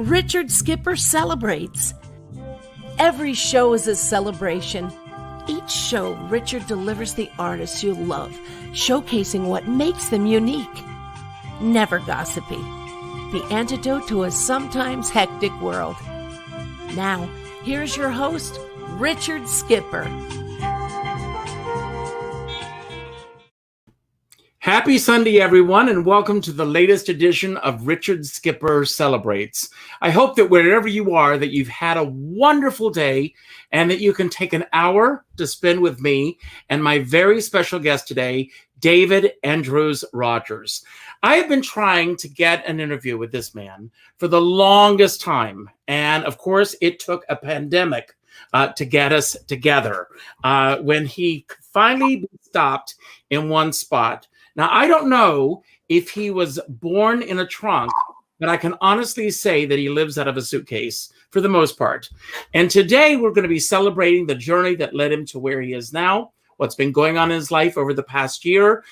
Richard Skipper celebrates. Every show is a celebration. Each show, Richard delivers the artists you love, showcasing what makes them unique. Never gossipy. The antidote to a sometimes hectic world. Now, here's your host, Richard Skipper. Happy Sunday, everyone, and welcome to the latest edition of Richard Skipper Celebrates. I hope that wherever you are, that you've had a wonderful day and that you can take an hour to spend with me and my very special guest today, David Andrews Rogers. I have been trying to get an interview with this man for the longest time, and of course, it took a pandemic to get us together when he finally stopped in one spot. Now, I don't know if he was born in a trunk, but I can honestly say that he lives out of a suitcase for the most part. And today we're going to be celebrating the journey that led him to where he is now, what's been going on in his life over the past year.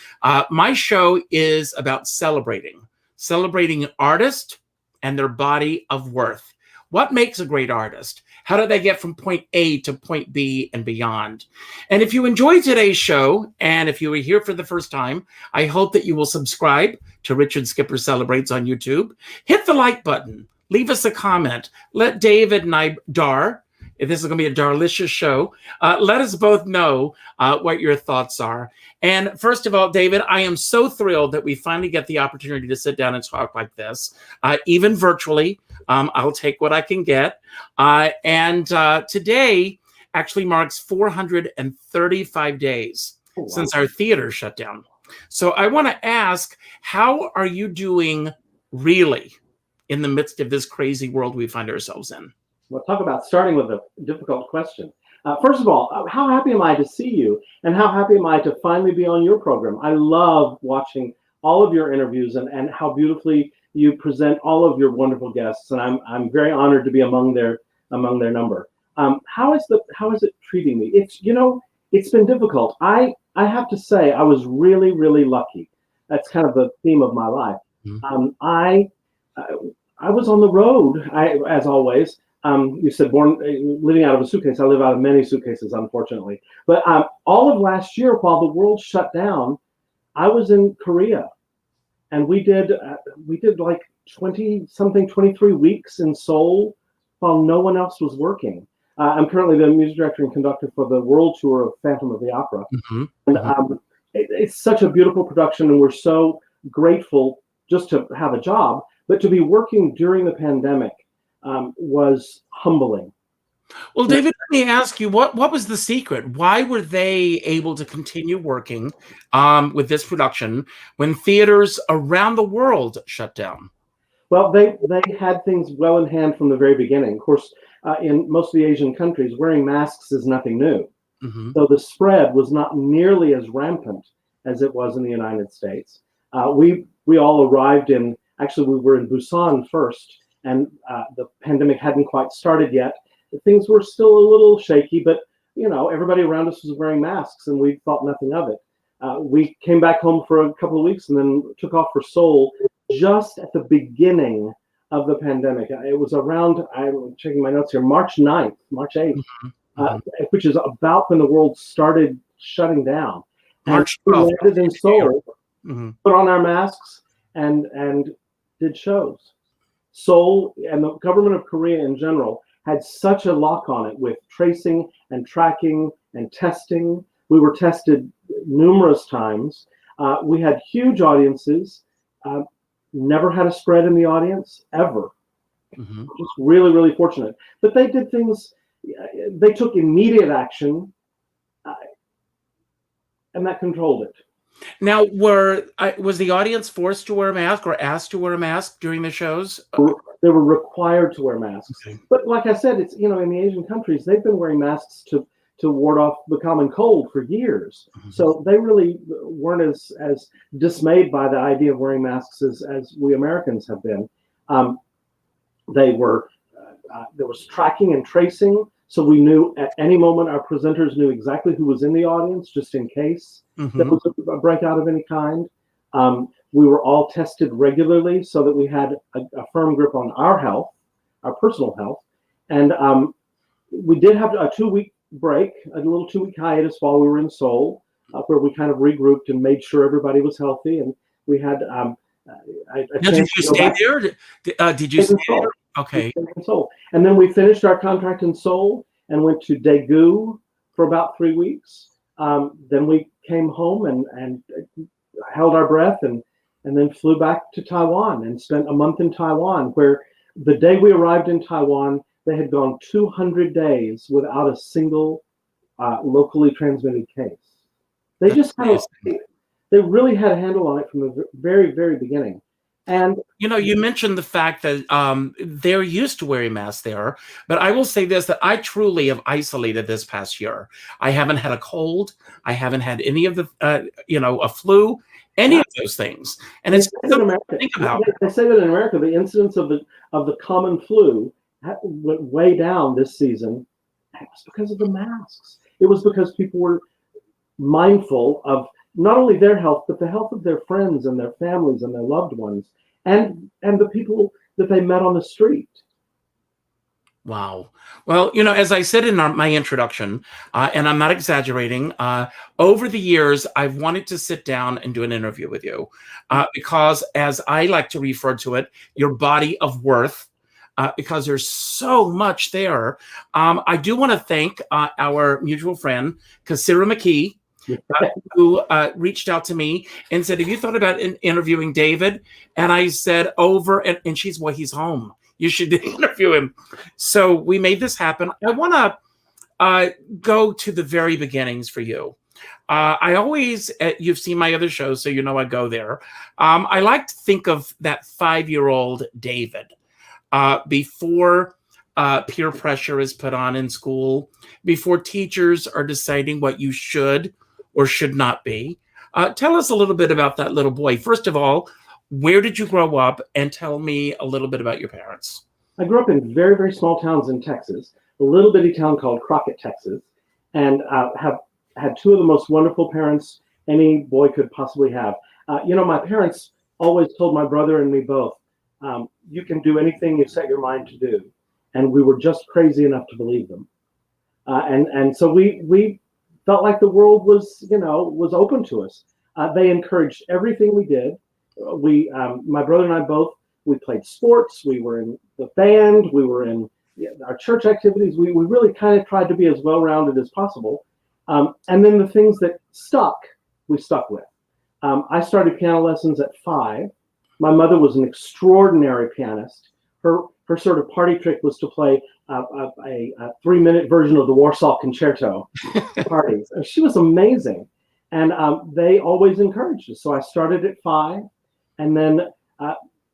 My show is about celebrating artists and their body of worth. What makes a great artist? How do they get from point A to point B and beyond? And if you enjoyed today's show, and if you were here for the first time, I hope that you will subscribe to Richard Skipper Celebrates on YouTube. Hit the like button. Leave us a comment. Let David and I, if this is going to be a Darlicious show, let us both know what your thoughts are. And first of all, David, I am so thrilled that we finally get the opportunity to sit down and talk like this, even virtually. I'll take what I can get. And today actually marks 435 days since our theater shut down. So I want to ask, how are you doing really in the midst of this crazy world we find ourselves in? Well, talk about starting with a difficult question. First of all, how happy am I to see you? And how happy am I to finally be on your program? I love watching all of your interviews and how beautifully you present all of your wonderful guests. And I'm very honored to be among their number. How is it treating me? It's been difficult. I have to say I was really, really lucky. That's kind of the theme of my life. Mm-hmm. I was on the road, as always. You said living out of a suitcase. I live out of many suitcases, unfortunately. But all of last year, while the world shut down, I was in Korea, and we did like 23 weeks in Seoul, while no one else was working. I'm currently the music director and conductor for the world tour of Phantom of the Opera, mm-hmm. And it's such a beautiful production, and we're so grateful just to have a job, but to be working during the pandemic was humbling. Well, David, let me ask you, what was the secret? Why were they able to continue working with this production when theaters around the world shut down? Well, they had things well in hand from the very beginning. Of course, in most of the Asian countries, wearing masks is nothing new. Mm-hmm. So the spread was not nearly as rampant as it was in the United States. We all arrived we were in Busan first, and the pandemic hadn't quite started yet. Things were still a little shaky, but everybody around us was wearing masks, and we thought nothing of it. We came back home for a couple of weeks and then took off for Seoul just at the beginning of the pandemic. It was around, I'm checking my notes here, March 9th, March 8th, mm-hmm. Which is about when the world started shutting down. March 12th. We landed in Seoul, mm-hmm. put on our masks, and did shows. Seoul and the government of Korea in general had such a lock on it with tracing and tracking and testing. We were tested numerous times. We had huge audiences, never had a spread in the audience, ever. Mm-hmm. Just really, really fortunate. But they did things, they took immediate action, and that controlled it. Now, was the audience forced to wear a mask or asked to wear a mask during the shows? They were required to wear masks. Okay. But like I said, it's in the Asian countries, they've been wearing masks to ward off the common cold for years. Mm-hmm. So they really weren't as dismayed by the idea of wearing masks as we Americans have been. There was tracking and tracing. So we knew at any moment, our presenters knew exactly who was in the audience, just in case mm-hmm. there was a breakout of any kind. We were all tested regularly so that we had a firm grip on our health. our personal health. And we did have a 2-week break, a little 2-week hiatus while we were in Seoul, where we kind of regrouped and made sure everybody was healthy. And we had a did you stay there? Did you stay there? Okay. In Seoul. And then we finished our contract in Seoul and went to Daegu for about 3 weeks. Then we came home and held our breath and then flew back to Taiwan and spent a month in Taiwan, where the day we arrived in Taiwan, they had gone 200 days without a single locally transmitted case. They they really had a handle on it from the very, very beginning. And you mentioned the fact that they're used to wearing masks there, but I will say this, that I truly have isolated this past year. I haven't had a cold. I haven't had any of the, a flu, any of those things. And it's something to think about. They say that in America, the incidence of the common flu went way down this season. It was because of the masks. It was because people were mindful of not only their health, but the health of their friends and their families and their loved ones, and the people that they met on the street. Wow. Well, as I said in my introduction, and I'm not exaggerating, over the years, I've wanted to sit down and do an interview with you because, as I like to refer to it, your body of worth, because there's so much there. I do want to thank our mutual friend, Kasira McKee, who reached out to me and said, have you thought about interviewing David? And I said, and she's, well, he's home. You should interview him. So we made this happen. I want to go to the very beginnings for you. I always, you've seen my other shows, so I go there. I like to think of that 5-year-old David before peer pressure is put on in school, before teachers are deciding what you should or should not be. Tell us a little bit about that little boy. First of all, where did you grow up? And tell me a little bit about your parents. I grew up in very, very small towns in Texas, a little bitty town called Crockett, Texas, and have had 2 of the most wonderful parents any boy could possibly have. My parents always told my brother and me both, you can do anything you set your mind to do. And we were just crazy enough to believe them. And so we felt like the world was open to us. They encouraged everything we did. My brother and I both, we played sports. We were in the band. We were in our church activities. We really kind of tried to be as well-rounded as possible. And then the things that we stuck with. I started piano lessons at 5. My mother was an extraordinary pianist. Her sort of party trick was to play a 3-minute version of the Warsaw Concerto parties. And she was amazing. And they always encouraged us. So I started at 5. And then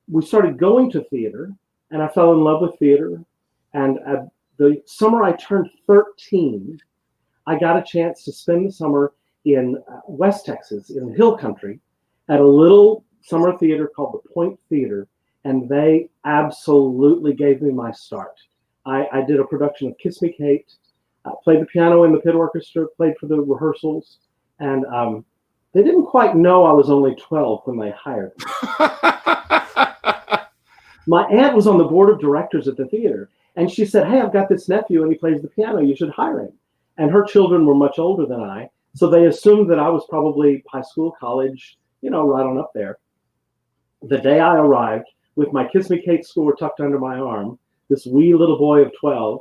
we started going to theater. And I fell in love with theater. And the summer I turned 13, I got a chance to spend the summer in West Texas, in the Hill Country, at a little summer theater called the Point Theater. And they absolutely gave me my start. I did a production of Kiss Me Kate, played the piano in the pit orchestra, played for the rehearsals, and they didn't quite know I was only 12 when they hired me. My aunt was on the board of directors at the theater, and she said, hey, I've got this nephew, and he plays the piano. You should hire him. And her children were much older than I, so they assumed that I was probably high school, college, right on up there. The day I arrived, with my Kiss Me Kate score tucked under my arm, this wee little boy of 12,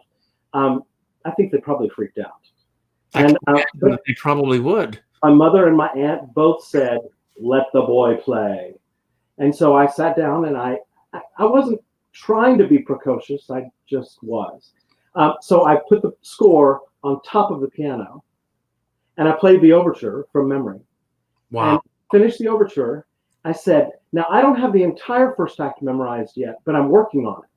I think they probably freaked out. And they probably would. My mother and my aunt both said, let the boy play. And so I sat down, and I wasn't trying to be precocious, I just was. So I put the score on top of the piano, and I played the overture from memory. Wow. And finished the overture. I said, now I don't have the entire first act memorized yet, but I'm working on it.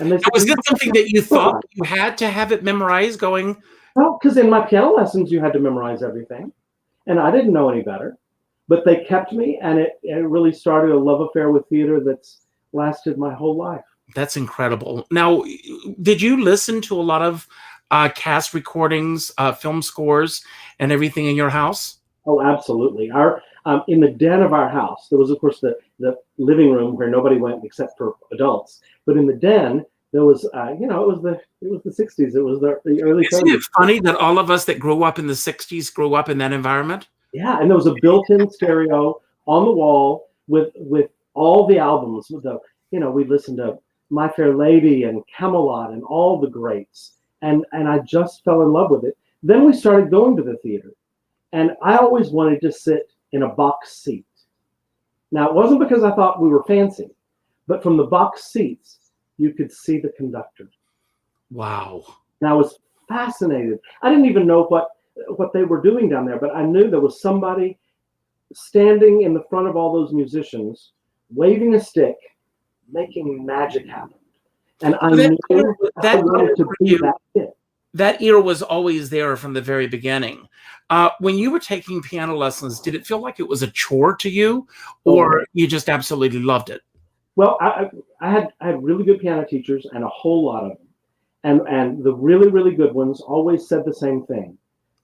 And they said, was this something that you thought you had to have it memorized going? Well, because in my piano lessons, you had to memorize everything. And I didn't know any better. But they kept me, and it really started a love affair with theater that's lasted my whole life. That's incredible. Now, did you listen to a lot of cast recordings, film scores, and everything in your house? Oh, absolutely. In the den of our house, there was, of course, the living room where nobody went except for adults. But in the den, there was, it was the 60s. It was the early 30s. Isn't it funny that all of us that grew up in the 60s grew up in that environment? Yeah, and there was a built-in stereo on the wall with all the albums. With we listened to My Fair Lady and Camelot and all the greats. And I just fell in love with it. Then we started going to the theater. And I always wanted to sit in a box seat. Now, it wasn't because I thought we were fancy, but from the box seats, you could see the conductor. Wow. And I was fascinated. I didn't even know what they were doing down there, but I knew there was somebody standing in the front of all those musicians, waving a stick, making magic happen. And I knew I wanted to be that kid. That ear was always there from the very beginning. When you were taking piano lessons, did it feel like it was a chore to you, or you just absolutely loved it? Well, I had really good piano teachers, and a whole lot of them. And the really, really good ones always said the same thing.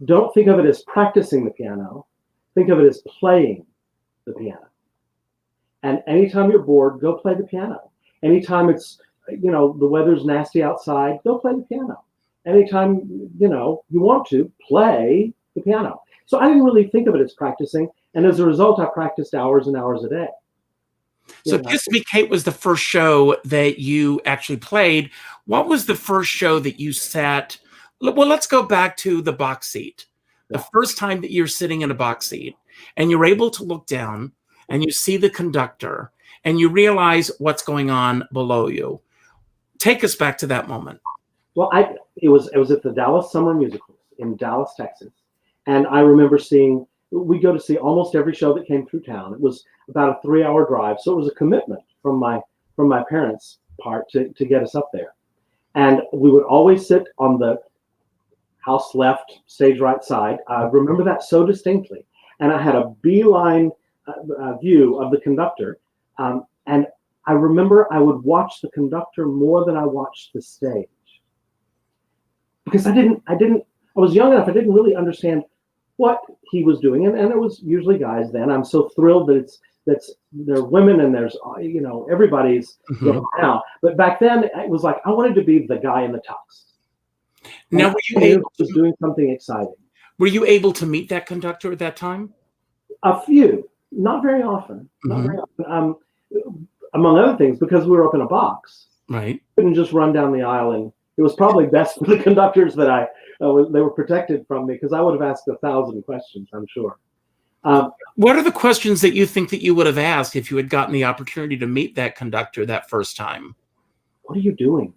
Don't think of it as practicing the piano. Think of it as playing the piano. And anytime you're bored, go play the piano. Anytime it's, the weather's nasty outside, go play the piano. Anytime, you want to, play the piano. So I didn't really think of it as practicing. And as a result, I practiced hours and hours a day. So Kiss Me Kate was the first show that you actually played. What was the first show that you sat? Well, let's go back to the box seat. The first time that you're sitting in a box seat and you're able to look down and you see the conductor and you realize what's going on below you. Take us back to that moment. Well, it was at the Dallas Summer Musicals in Dallas, Texas. And I remember we go to see almost every show that came through town. It was about a 3-hour drive. So it was a commitment from my parents' part to get us up there. And we would always sit on the house left, stage right side. I remember that so distinctly. And I had a beeline view of the conductor. And I remember I would watch the conductor more than I watched the stage. Because I was young enough, I didn't really understand what he was doing. And it was usually guys then. I'm so thrilled that there are women and there's, everybody's now. But back then it was like, I wanted to be the guy in the tux. Now, were you able to doing something exciting? Were you able to meet that conductor at that time? A few, not very often. Not very often. Among other things, because we were up in a box. Right. Couldn't just run down the aisle, and it was probably best for the conductors that they were protected from me, because I would have asked 1,000 questions, I'm sure. What are the questions that you think that you would have asked if you had gotten the opportunity to meet that conductor that first time? What are you doing?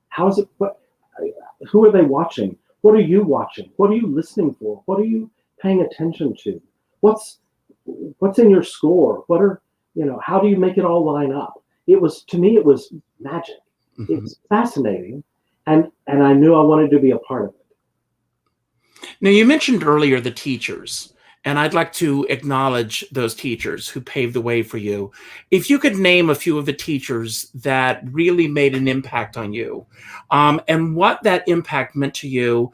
How is it? Who are they watching? What are you watching? What are you listening for? What are you paying attention to? What's in your score? How do you make it all line up? To me, it was magic. Mm-hmm. It was fascinating. And I knew I wanted to be a part of it. Now, you mentioned earlier the teachers, and I'd like to acknowledge those teachers who paved the way for you. If you could name a few of the teachers that really made an impact on you, and what that impact meant to you,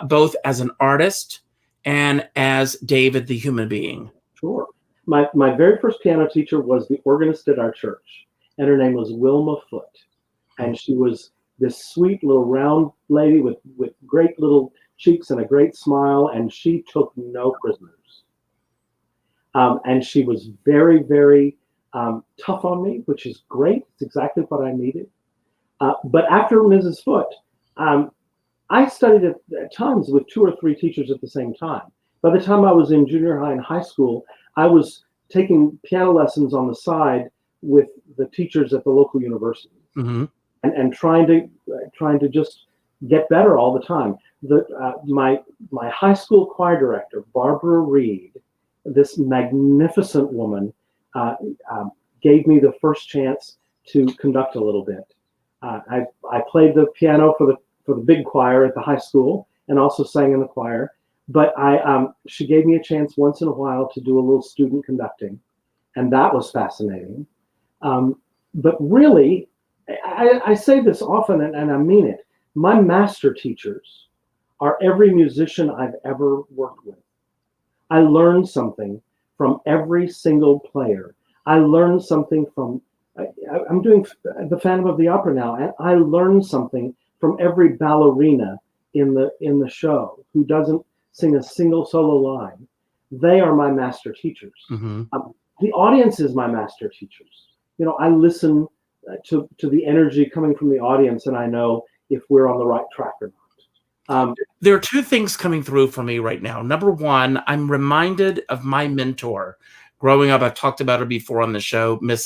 both as an artist and as David, the human being. Sure. My very first piano teacher was the organist at our church, and her name was Wilma Foote. And she was this sweet little round lady with great little cheeks and a great smile, and she took no prisoners. And she was very, very tough on me, which is great. It's exactly what I needed. But after Mrs. Foote, I studied at times with 2 or 3 teachers at the same time. By the time I was in junior high and high school, I was taking piano lessons on the side with the teachers at the local university. Mm-hmm. And trying to just get better all the time. My high school choir director, Barbara Reed, this magnificent woman, gave me the first chance to conduct a little bit. I played the piano for the big choir at the high school and also sang in the choir. But she gave me a chance once in a while to do a little student conducting, and that was fascinating. But really, I say this often, and I mean it. My master teachers are every musician I've ever worked with. I learned something from every single player. I learn something from, I'm doing the Phantom of the Opera now, and I learn something from every ballerina in the show who doesn't sing a single solo line. They are my master teachers. Mm-hmm. The audience is my master teachers. I listen to the energy coming from the audience, and I know if we're on the right track or not. There are two things coming through for me right now. Number one, I'm reminded of my mentor growing up. I've talked about her before on the show, Miss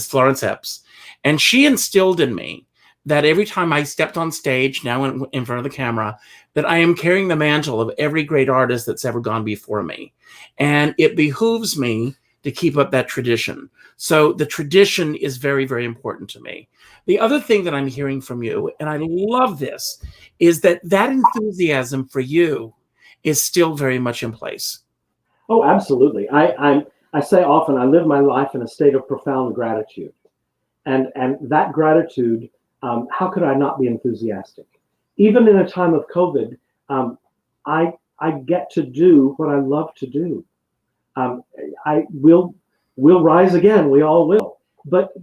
Florence Epps. And she instilled in me that every time I stepped on stage, now in front of the camera, that I am carrying the mantle of every great artist that's ever gone before me. And it behooves me to keep up that tradition. So the tradition is very, very important to me. The other thing that I'm hearing from you, and I love this, is that enthusiasm for you is still very much in place. Oh, absolutely. I say often, I live my life in a state of profound gratitude. And that gratitude, how could I not be enthusiastic? Even in a time of COVID, I get to do what I love to do. We'll rise again. We all will. But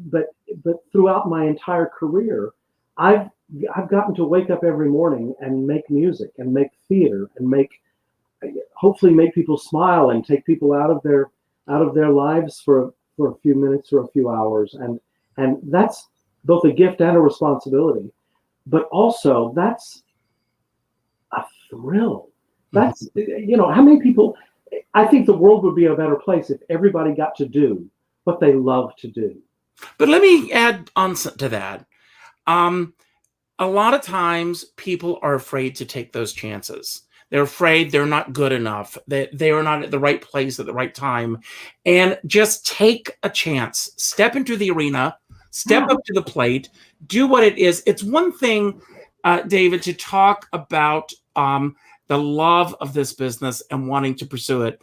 throughout my entire career, I've gotten to wake up every morning and make music and make theater and hopefully make people smile and take people out of their lives for a few minutes or a few hours. And that's both a gift and a responsibility, but also that's a thrill. That's, how many people, I think the world would be a better place if everybody got to do what they love to do. But let me add on to that. A lot of times people are afraid to take those chances. They're afraid they're not good enough, that they are not at the right place at the right time. And just take a chance, step into the arena, step up to the plate, do what it is. It's one thing, David, to talk about the love of this business and wanting to pursue it.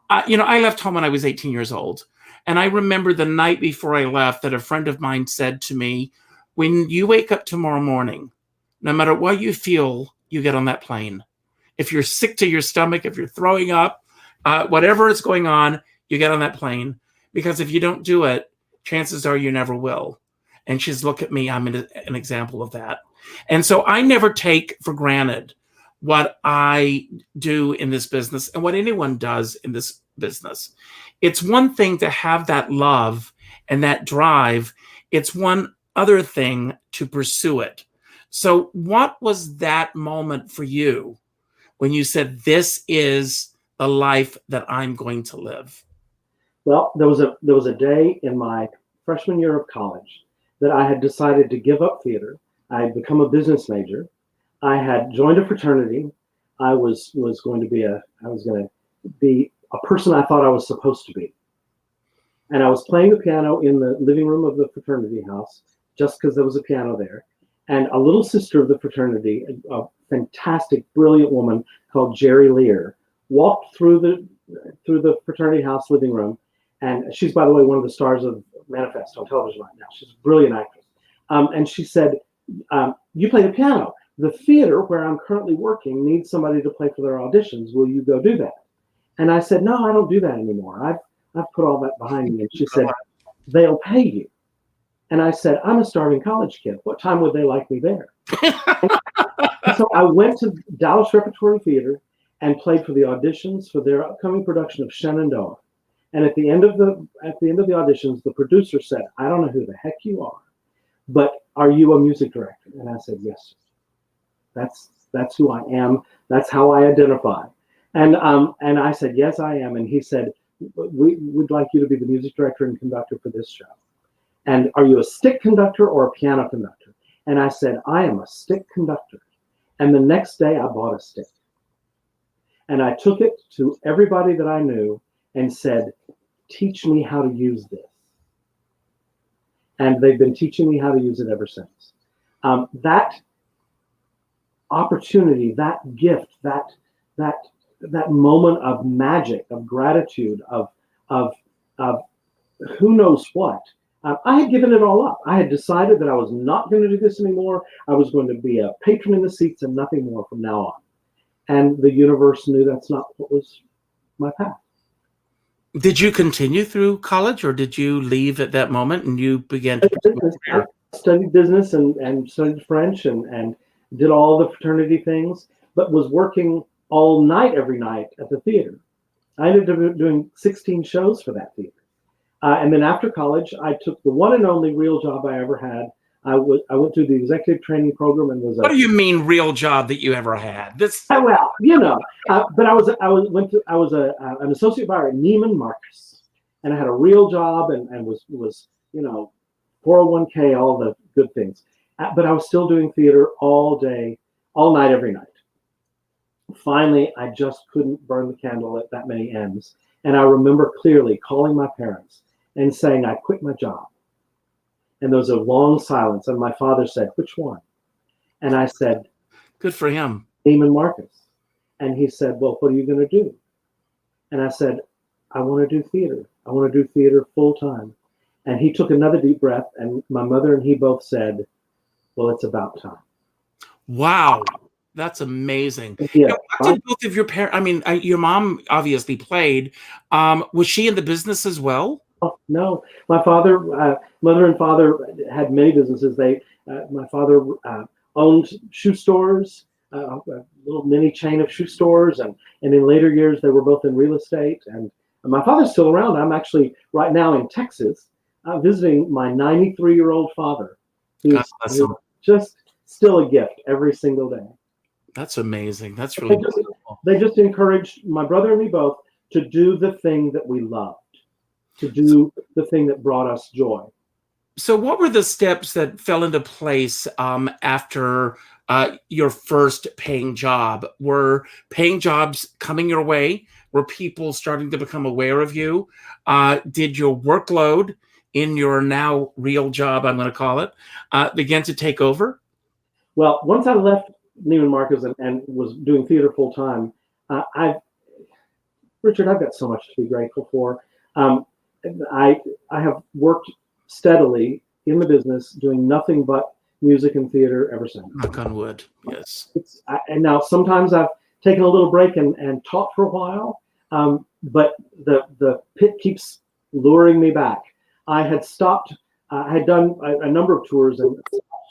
I left home when I was 18 years old. And I remember the night before I left that a friend of mine said to me, when you wake up tomorrow morning, no matter what you feel, you get on that plane. If you're sick to your stomach, if you're throwing up, whatever is going on, you get on that plane. Because if you don't do it, chances are you never will. And she's, look at me, I'm an example of that. And so I never take for granted what I do in this business and what anyone does in this business. It's one thing to have that love and that drive. It's one other thing to pursue it. So what was that moment for you when you said, this is the life that I'm going to live? Well, there was a day in my freshman year of college that I had decided to give up theater. I had become a business major. I had joined a fraternity. I was going to be a person I thought I was supposed to be. And I was playing the piano in the living room of the fraternity house just because there was a piano there. And a little sister of the fraternity, a fantastic, brilliant woman called Jerry Lear, walked through the fraternity house living room. And she's, by the way, one of the stars of Manifest on television right now. She's a brilliant actress. And she said, you play the piano. The theater where I'm currently working needs somebody to play for their auditions. Will you go do that? And I said, no, I don't do that anymore. I've put all that behind me. And she said, they'll pay you. And I said, I'm a starving college kid. What time would they like me there? So I went to Dallas Repertory Theater and played for the auditions for their upcoming production of Shenandoah. And at the end of the auditions, the producer said, I don't know who the heck you are, but are you a music director? And I said, yes, sir. That's who I am. That's how I identify. And I said, yes, I am. And he said, we'd like you to be the music director and conductor for this show. And are you a stick conductor or a piano conductor? And I said, I am a stick conductor. And the next day I bought a stick. And I took it to everybody that I knew and said, teach me how to use this. And they've been teaching me how to use it ever since. That opportunity, that gift, that moment of magic, of gratitude, of who knows what. I had given it all up. I had decided that I was not going to do this anymore. I was going to be a patron in the seats and nothing more from now on. And the universe knew that's not what was my path. Did you continue through college, or did you leave at that moment and you began to pursue a I career? studied business and studied French and did all the fraternity things, but was working all night every night at the theater. I ended up doing 16 shows for that theater. And then after college, I took the one and only real job I ever had. I went through the executive training program and was What do you mean, real job that you ever had? This. well, but I was an associate buyer at Neiman Marcus, and I had a real job and was 401k, all the good things. But I was still doing theater all day, all night, every night. Finally, I just couldn't burn the candle at that many ends. And I remember clearly calling my parents and saying, I quit my job. And there was a long silence. And my father said, which one? And I said, Good for him. Neiman Marcus. And he said, well, what are you going to do? And I said, I want to do theater. I want to do theater full time. And he took another deep breath. And my mother and he both said, well, it's about time. Wow. That's amazing. Yeah. Now, what did both of your parents, I mean, your mom obviously played. Was she in the business as well? Oh, no, my mother and father had many businesses. My father owned shoe stores, a little mini chain of shoe stores. And in later years, they were both in real estate. And my father's still around. I'm actually right now in Texas visiting my 93-year-old father, who's just still a gift every single day. That's amazing. That's really cool. They just encouraged my brother and me both to do the thing that we loved, to do the thing that brought us joy. So what were the steps that fell into place after your first paying job? Were paying jobs coming your way? Were people starting to become aware of you? Did your workload in your now real job, I'm going to call it, begin to take over? Well, once I left Neiman Marcus and was doing theater full time, Richard, I've got so much to be grateful for. I have worked steadily in the business, doing nothing but music and theater ever since. Knock on wood. Yes. And now sometimes I've taken a little break and taught for a while, but the pit keeps luring me back. I had stopped. I had done a number of tours and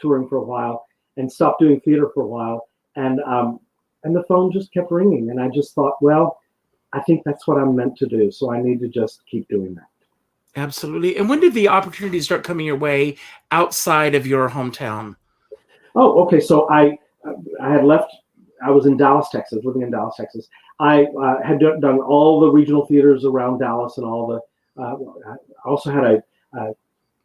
touring for a while, and stopped doing theater for a while, and the phone just kept ringing, and I just thought, well, I think that's what I'm meant to do, so I need to just keep doing that. Absolutely. And when did the opportunities start coming your way outside of your hometown? Oh, okay. So I had left. I was in Dallas, Texas, living in Dallas, Texas. I had done all the regional theaters around Dallas, and all the. I also had a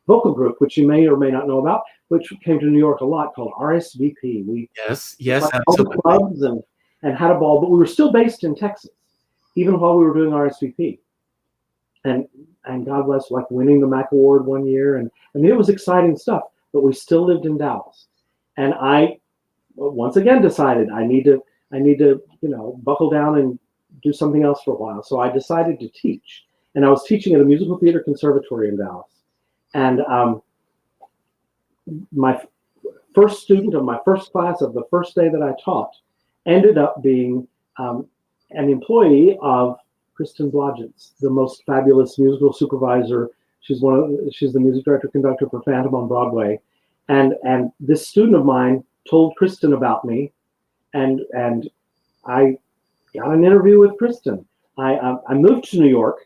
vocal group, which you may or may not know about, which came to New York a lot, called RSVP. We yes, all the clubs and had a ball, but we were still based in Texas, even while we were doing RSVP. And God bless, like winning the MAC Award one year, and I mean, it was exciting stuff. But we still lived in Dallas, and I once again decided I need to buckle down and do something else for a while. So I decided to teach, and I was teaching at a musical theater conservatory in Dallas. And my first student of my first class of the first day that I taught ended up being an employee of Kristen Blodgett's, the most fabulous musical supervisor. She's the music director conductor for Phantom on Broadway. And this student of mine told Kristen about me, and I got an interview with Kristen. I moved to New York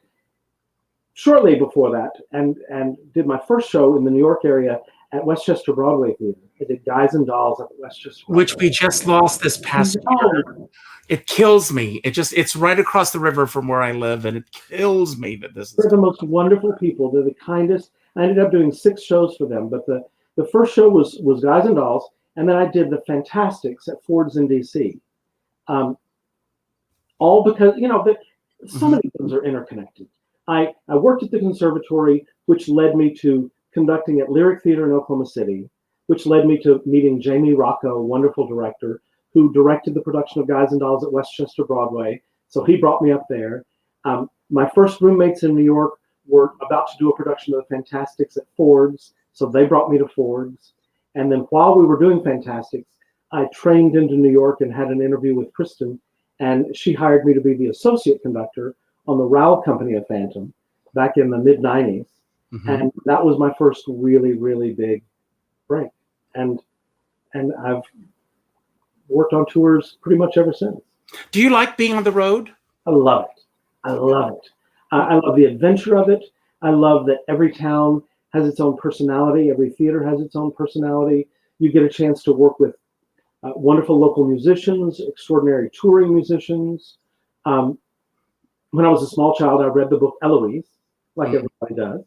shortly before that, and did my first show in the New York area at Westchester Broadway Theater. I did Guys and Dolls at Westchester Broadway. Which we just lost this past year. It kills me. It's right across the river from where I live, and it kills me that this is. They're the most wonderful people. They're the kindest. I ended up doing 6 shows for them, but the first show was Guys and Dolls, and then I did the Fantastics at Ford's in DC. All because so many things are interconnected. I worked at the conservatory, which led me to conducting at Lyric Theater in Oklahoma City, which led me to meeting Jamie Rocco, a wonderful director, who directed the production of Guys and Dolls at Westchester Broadway. So he brought me up there. My first roommates in New York were about to do a production of the Fantastics at Ford's, so they brought me to Ford's. And then while we were doing Fantastics, I trained into New York and had an interview with Kristen, and she hired me to be the associate conductor on the Rao company of Phantom back in the mid-90s. Mm-hmm. And that was my first really, really big break. And I've worked on tours pretty much ever since. Do you like being on the road? I love it. I love it. I love the adventure of it. I love that every town has its own personality. Every theater has its own personality. You get a chance to work with wonderful local musicians, extraordinary touring musicians. When I was a small child, I read the book Eloise, like everybody does.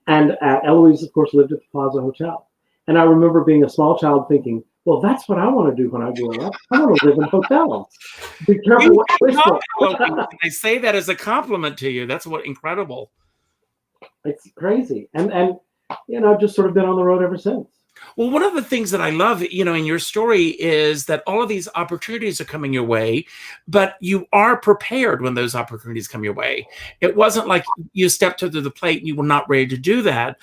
And Eloise, of course, lived at the Plaza Hotel. And I remember being a small child thinking, well, that's what I want to do when I grow up. I want to live in hotels. Be careful what you wish for. I say that as a compliment to you. That's what incredible. It's crazy. And I've just sort of been on the road ever since. Well, one of the things that I love, in your story is that all of these opportunities are coming your way, but you are prepared when those opportunities come your way. It wasn't like you stepped to the plate and you were not ready to do that.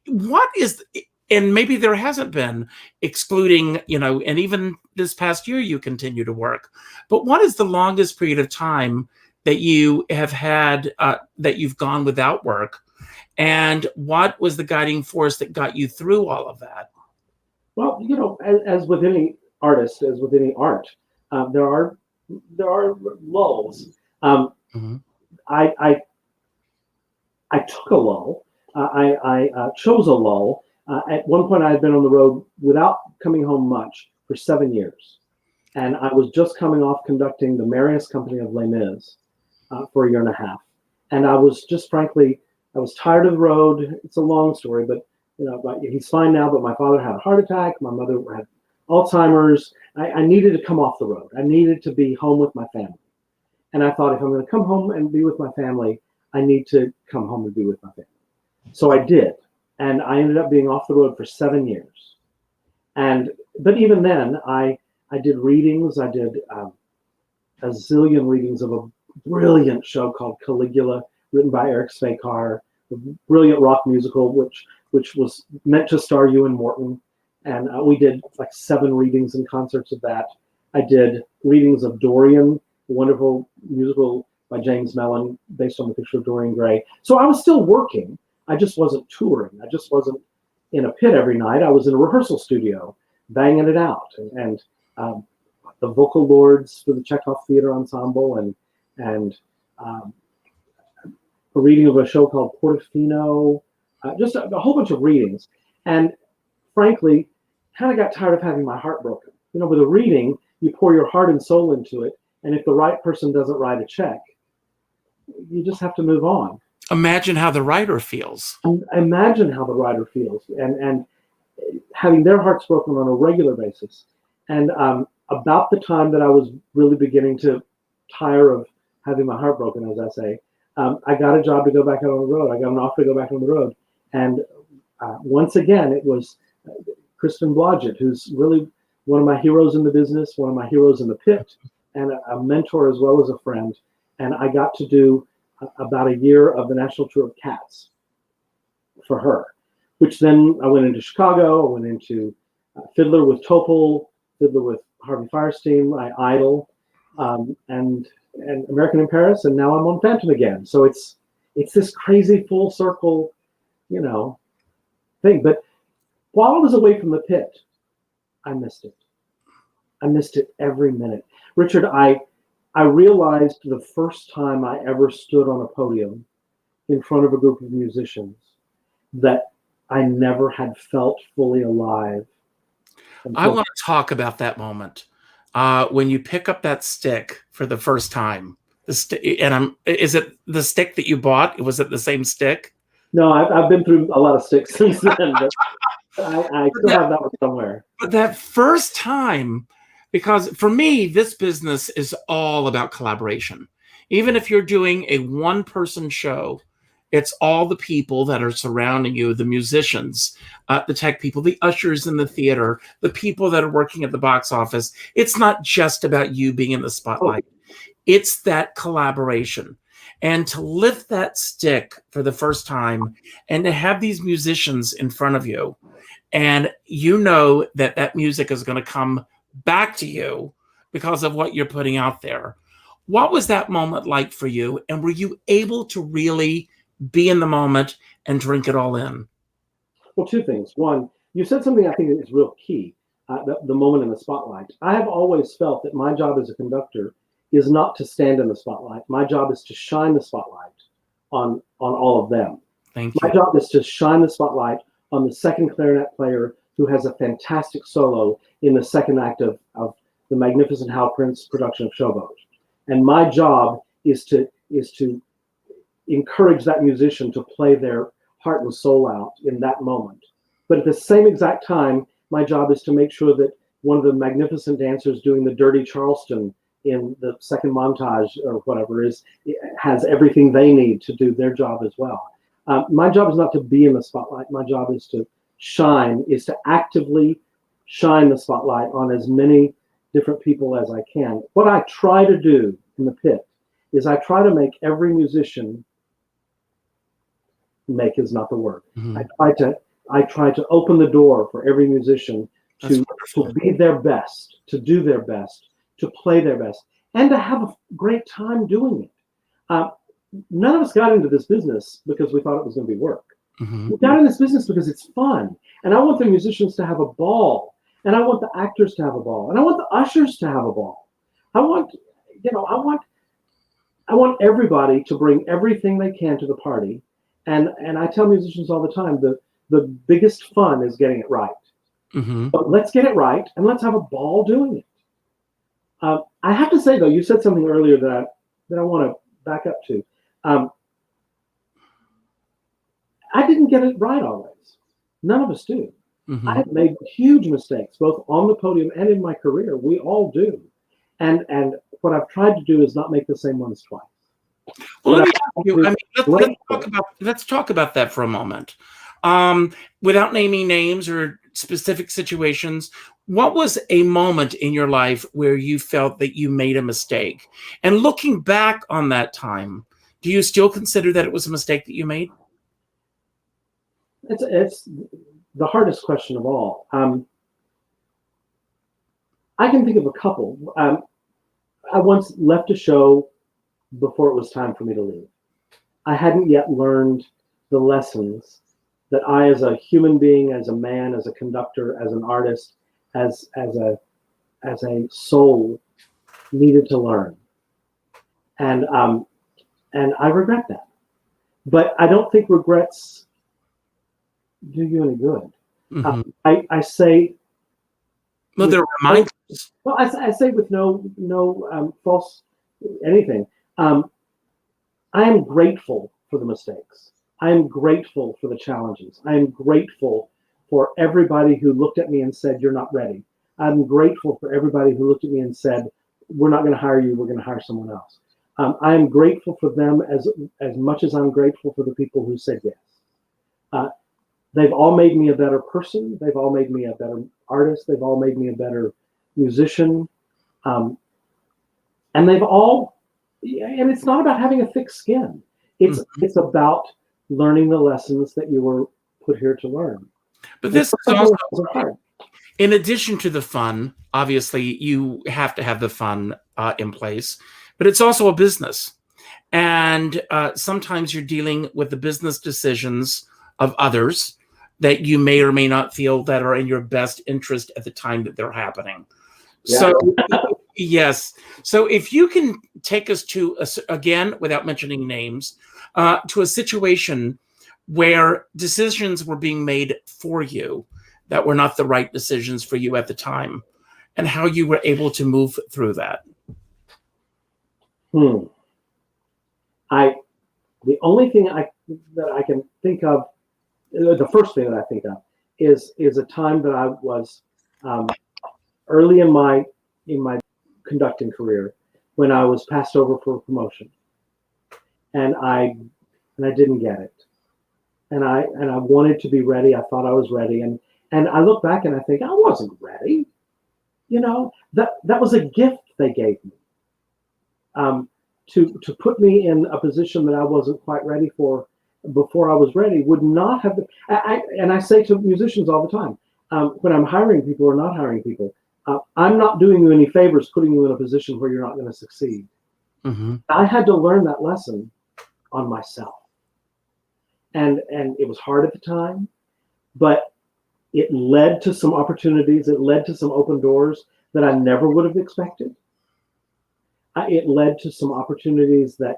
What is, and maybe there hasn't been, excluding, and even this past year you continue to work, but what is the longest period of time that you have had, that you've gone without work? And what was the guiding force that got you through all of that? Well, as with any artist, as with any art, there are lulls. Mm-hmm. I took a lull. I chose a lull. At one point, I had been on the road without coming home much for 7 years, and I was just coming off conducting the Marius company of Les Mis for a year and a half, and I was just frankly. I was tired of the road. It's a long story, but he's fine now. But my father had a heart attack. My mother had Alzheimer's. I needed to come off the road. I needed to be home with my family. And I thought, if I'm going to come home and be with my family, I need to come home and be with my family. So I did, and I ended up being off the road for 7 years. But even then, I did readings. I did a zillion readings of a brilliant show called Caligula, written by Eric Svekar, a brilliant rock musical, which was meant to star Ewan Morton. And we did like 7 readings and concerts of that. I did readings of Dorian, a wonderful musical by James Mellon, based on the picture of Dorian Gray. So I was still working. I just wasn't touring. I just wasn't in a pit every night. I was in a rehearsal studio, banging it out. And the vocal lords for the Chekhov Theater Ensemble, and a reading of a show called Portofino, just a whole bunch of readings. And frankly, kind of got tired of having my heart broken. With a reading, you pour your heart and soul into it. And if the right person doesn't write a check, you just have to move on. Imagine how the writer feels. Imagine how the writer feels. And having their hearts broken on a regular basis. And about the time that I was really beginning to tire of having my heart broken, as I say, I got a job to go back out on the road. I got an offer to go back on the road. And once again, it was Kristen Blodgett, who's really one of my heroes in the business, one of my heroes in the pit, and a mentor as well as a friend. And I got to do about a year of the national tour of Cats for her, which then I went into Chicago. I went into Fiddler with Topol, Fiddler with Harvey Fierstein, my idol, and American in Paris, and now I'm on Phantom again. So it's this crazy full circle, thing. But while I was away from the pit, I missed it. I missed it every minute. Richard, I realized the first time I ever stood on a podium in front of a group of musicians that I never had felt fully alive. I want to talk about that moment. When you pick up that stick for the first time, is it the stick that you bought? Was it the same stick? No, I've been through a lot of sticks since then, but I still have that one somewhere. But that first time, because for me, this business is all about collaboration. Even if you're doing a one-person show, it's all the people that are surrounding you, the musicians, the tech people, the ushers in the theater, the people that are working at the box office. It's not just about you being in the spotlight. It's that collaboration. And to lift that stick for the first time and to have these musicians in front of you, and that music is going to come back to you because of what you're putting out there. What was that moment like for you? And were you able to really be in the moment and drink it all in? Well, two things. One, you said something I think is real key, the moment in the spotlight. I have always felt that my job as a conductor is not to stand in the spotlight. My job is to shine the spotlight on all of them. Thank My you. job is to shine the spotlight on the second clarinet player who has a fantastic solo in the second act of the magnificent Hal Prince production of Showboat. And my job is to encourage that musician to play their heart and soul out in that moment. But at the same exact time, my job is to make sure that one of the magnificent dancers doing the Dirty Charleston in the second montage or whatever has everything they need to do their job as well. My job is not to be in the spotlight. My job is to actively shine the spotlight on as many different people as I can. What I try to do in the pit is I try to make every musician, make is not the word. Mm-hmm. I try to open the door for every musician to be their best, to do their best, to play their best, and to have a great time doing it. None of us got into this business because we thought it was going to be work. Mm-hmm. We got in this business because it's fun, and I want the musicians to have a ball, and I want the actors to have a ball, and I want the ushers to have a ball. I want everybody to bring everything they can to the party, and I tell musicians all the time the biggest fun is getting it right. Mm-hmm. But let's get it right, and let's have a ball doing it. I have to say though, you said something earlier that I want to back up to. I didn't get it right always. None of us do. Mm-hmm. I have made huge mistakes, both on the podium and in my career. We all do. And what I've tried to do is not make the same ones twice. Well, let's talk about that for a moment. Without naming names or specific situations, what was a moment in your life where you felt that you made a mistake? And looking back on that time, do you still consider that it was a mistake that you made? It's the hardest question of all. I can think of a couple. I once left a show before it was time for me to leave. I hadn't yet learned the lessons that I, as a human being, as a man, as a conductor, as an artist, as a soul, needed to learn. And I regret that. But I don't think regrets do you any good. Mm-hmm. I say, well, they're reminders. Well, I say with no false anything. I am grateful for the mistakes. I am grateful for the challenges. I am grateful for everybody who looked at me and said, "You're not ready." I'm grateful for everybody who looked at me and said, "We're not going to hire you. We're going to hire someone else." I am grateful for them as much as I'm grateful for the people who said yes. They've all made me a better person. They've all made me a better artist. They've all made me a better musician. And they've all, and it's not about having a thick skin. It's about learning the lessons that you were put here to learn. But this is also, in addition to the fun, obviously you have to have the fun in place, but it's also a business. And sometimes you're dealing with the business decisions of others that you may or may not feel that are in your best interest at the time that they're happening. Yeah. So, yes. So if you can take us to, again, without mentioning names, to a situation where decisions were being made for you that were not the right decisions for you at the time, and how you were able to move through that. The only thing that I can think of, the first thing that I think of is a time that I was early in my conducting career when I was passed over for a promotion, and I didn't get it, and I wanted to be ready. I thought I was ready, and I look back and I think I wasn't ready. You know, that was a gift they gave me. To put me in a position that I wasn't quite ready for before I was ready would not have been. And I say to musicians all the time, when I'm hiring people or not hiring people, I'm not doing you any favors putting you in a position where you're not going to succeed. I had to learn that lesson on myself. And it was hard at the time, but it led to some opportunities. It led to some open doors that I never would have expected. It led to some opportunities that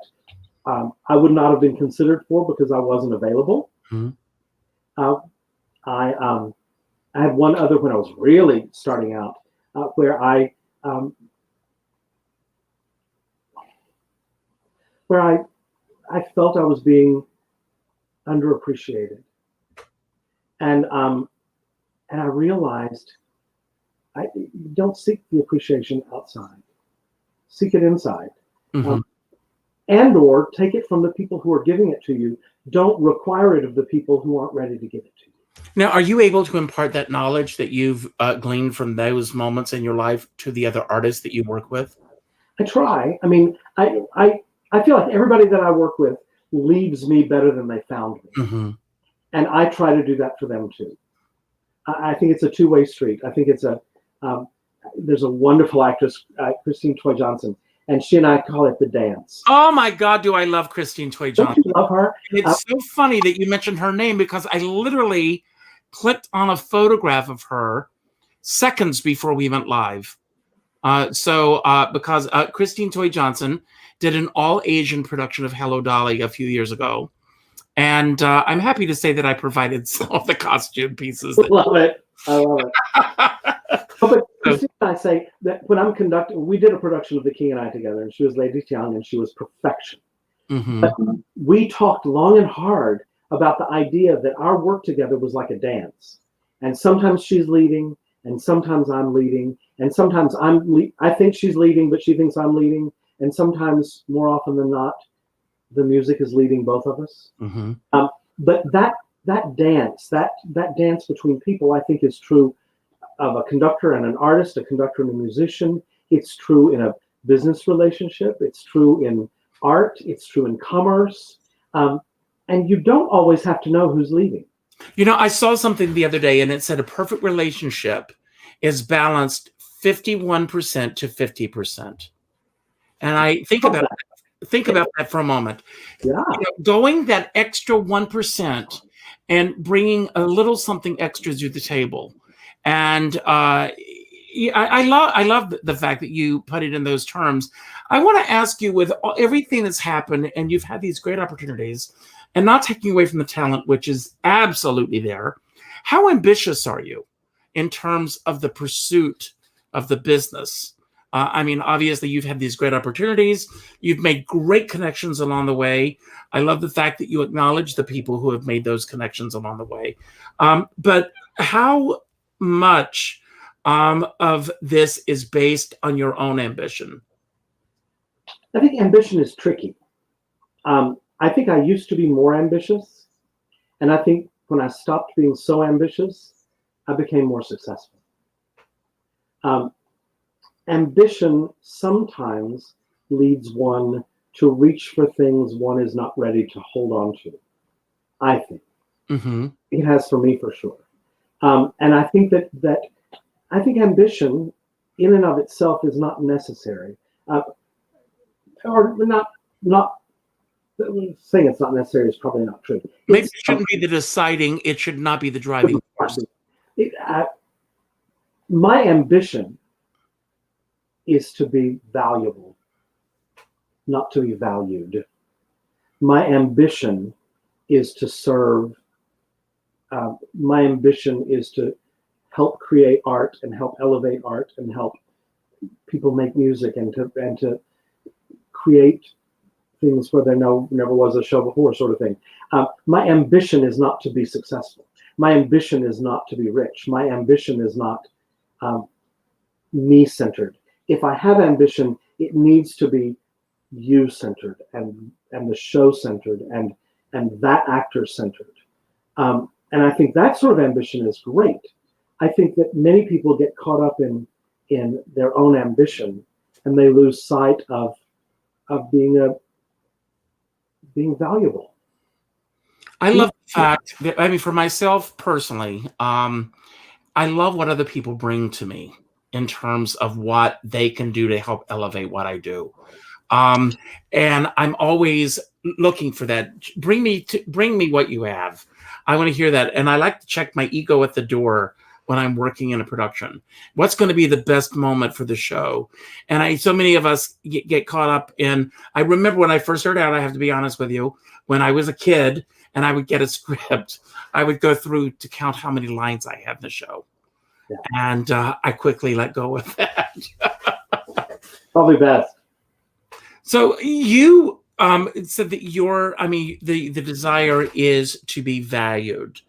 I would not have been considered for because I wasn't available. I had one other when I was really starting out, where I felt I was being underappreciated, and I realized you don't seek the appreciation outside, seek it inside, and or take it from the people who are giving it to you. Don't require it of the people who aren't ready to give it to you. Now, are you able to impart that knowledge that you've gleaned from those moments in your life to the other artists that you work with? I try. I mean, I feel like everybody that I work with leaves me better than they found me. And I try to do that for them too. I think it's a two-way street. I think it's there's a wonderful actress, Christine Toy Johnson, and she and I call it the dance. Oh my God, do I love Christine Toy Johnson. Don't you love her? It's so funny that you mentioned her name because I literally clicked on a photograph of her seconds before we went live. Because Christine Toy Johnson did an all-Asian production of Hello Dolly a few years ago. And I'm happy to say that I provided some of the costume pieces. I love it. But Christine and I say that when I'm conducting, we did a production of The King and I together, and she was Lady Tiang, and she was perfection. But we talked long and hard about the idea that our work together was like a dance. And sometimes she's leading, and sometimes I'm leading, and sometimes I think she's leading, but she thinks I'm leading. And sometimes, more often than not, the music is leading both of us. But that dance between people, I think, is true of a conductor and an artist, a conductor and a musician. It's true in a business relationship. It's true in art. It's true in commerce. And you don't always have to know who's leading. You know, I saw something the other day, and it said a perfect relationship is balanced 51% to 50%. And I think about that for a moment. Yeah. You know, going that extra 1% and bringing a little something extra to the table. And I love the fact that you put it in those terms. I want to ask you, with everything that's happened, and you've had these great opportunities, and not taking away from the talent, which is absolutely there, how ambitious are you in terms of the pursuit of the business? I mean, obviously, you've had these great opportunities. You've made great connections along the way. I love the fact that you acknowledge the people who have made those connections along the way. But how much of this is based on your own ambition? I think ambition is tricky. I think I used to be more ambitious. And I think when I stopped being so ambitious, I became more successful. Ambition sometimes leads one to reach for things one is not ready to hold on to, I think. It has for me, for sure. And I think that I think ambition in and of itself is not necessary. Or not saying it's not necessary is probably not true. Maybe it shouldn't be the deciding, it should not be the driving force. My ambition is to be valuable, not to be valued. My ambition is to serve. My ambition is to help create art and help elevate art and help people make music and to create things where there never was a show before, sort of thing. My ambition is not to be successful. My ambition is not to be rich. My ambition is not me-centered. If I have ambition, it needs to be you-centered and the show-centered and that actor-centered. And I think that sort of ambition is great. I think that many people get caught up in their own ambition and they lose sight of being valuable. I love the fact that, I mean, for myself personally, I love what other people bring to me in terms of what they can do to help elevate what I do. And I'm always looking for that. Bring me what you have. I want to hear that. And I like to check my ego at the door when I'm working in a production. What's going to be the best moment for the show? And so many of us get caught up in, I remember when I first started out, I have to be honest with you, when I was a kid and I would get a script, I would go through to count how many lines I had in the show. Yeah. And I quickly let go of that. Probably best. So you said that the desire is to be valued.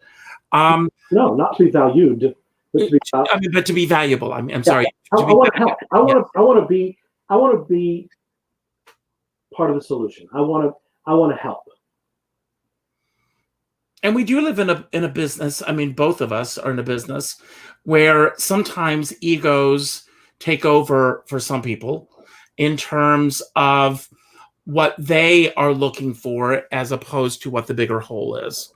No, not to be valued. But to be valuable. I'm sorry. I want to help. I want to be part of the solution. I want to help. And we do live in a business. I mean, both of us are in a business where sometimes egos take over for some people in terms of what they are looking for as opposed to what the bigger whole is.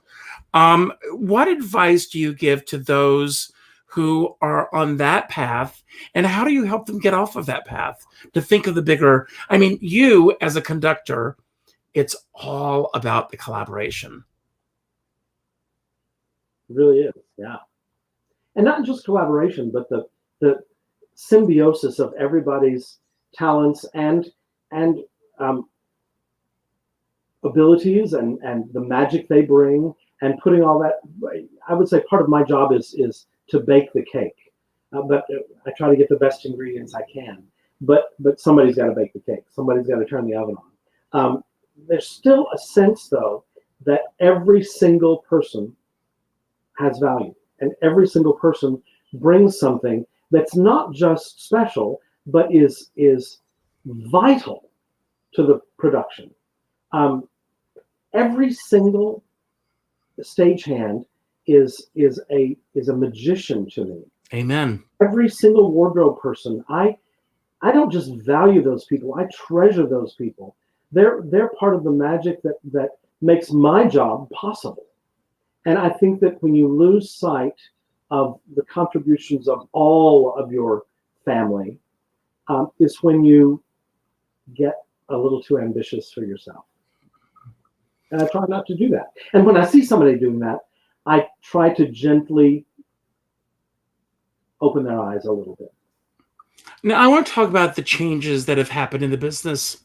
What advice do you give to those who are on that path, and how do you help them get off of that path to think of the bigger? I mean, you as a conductor, it's all about the collaboration. It really is, yeah. And not just collaboration, but the symbiosis of everybody's talents and abilities and the magic they bring, and putting all that. I would say part of my job is to bake the cake, but I try to get the best ingredients I can. But somebody's got to bake the cake. Somebody's got to turn the oven on. There's still a sense, though, that every single person has value, and every single person brings something that's not just special, but is vital to the production. Every single stagehand is a magician to me. Amen. Every single wardrobe person, I don't just value those people, I treasure those people. They're part of the magic that makes my job possible. And I think that when you lose sight of the contributions of all of your family, is when you get a little too ambitious for yourself. And I try not to do that. And when I see somebody doing that, I try to gently open their eyes a little bit. Now, I want to talk about the changes that have happened in the business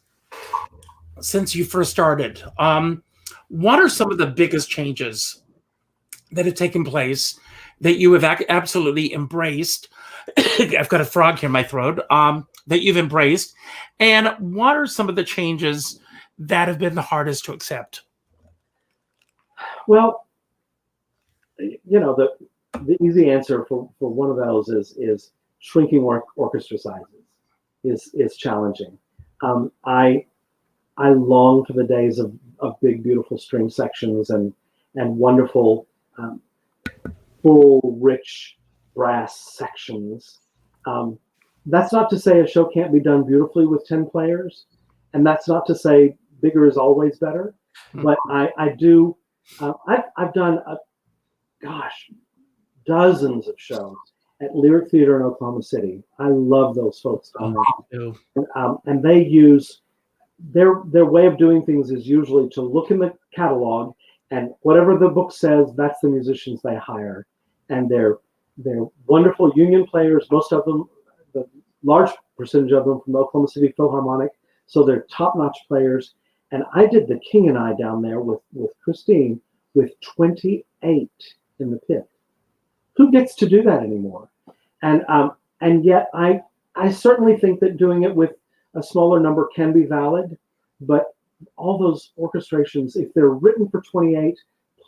since you first started. What are some of the biggest changes that have taken place that you have absolutely embraced? I've got a frog here in my throat, that you've embraced. And what are some of the changes that have been the hardest to accept? Well, you know, the easy answer for one of those is shrinking orchestra sizes is challenging. I long for the days of big, beautiful string sections and wonderful, full, rich brass sections. That's not to say a show can't be done beautifully with 10 players, and that's not to say bigger is always better. But I do. I've done dozens of shows at Lyric Theater in Oklahoma City. I love those folks down there. And they use their way of doing things is usually to look in the catalog, and whatever the book says, that's the musicians they hire. And they're wonderful union players, most of them, the large percentage of them from the Oklahoma City Philharmonic. So they're top-notch players. And I did The King and I down there with Christine with 28 in the pit. Who gets to do that anymore? And yet I certainly think that doing it with a smaller number can be valid, but all those orchestrations, if they're written for 28,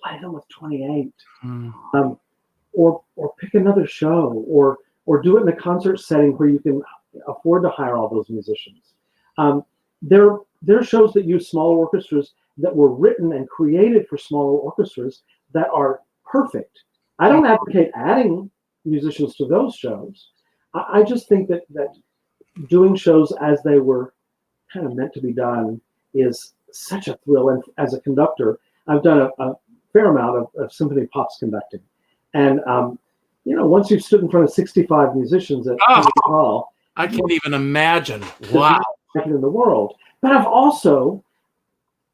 play them with 28. Or pick another show, or do it in a concert setting where you can afford to hire all those musicians. There are shows that use smaller orchestras that were written and created for smaller orchestras that are perfect. I don't advocate adding musicians to those shows. I just think that doing shows as they were kind of meant to be done is such a thrill. And as a conductor, I've done a fair amount of symphony pops conducting. And, once you've stood in front of 65 musicians at Hall, I can't even imagine. Wow. In the world. But I've also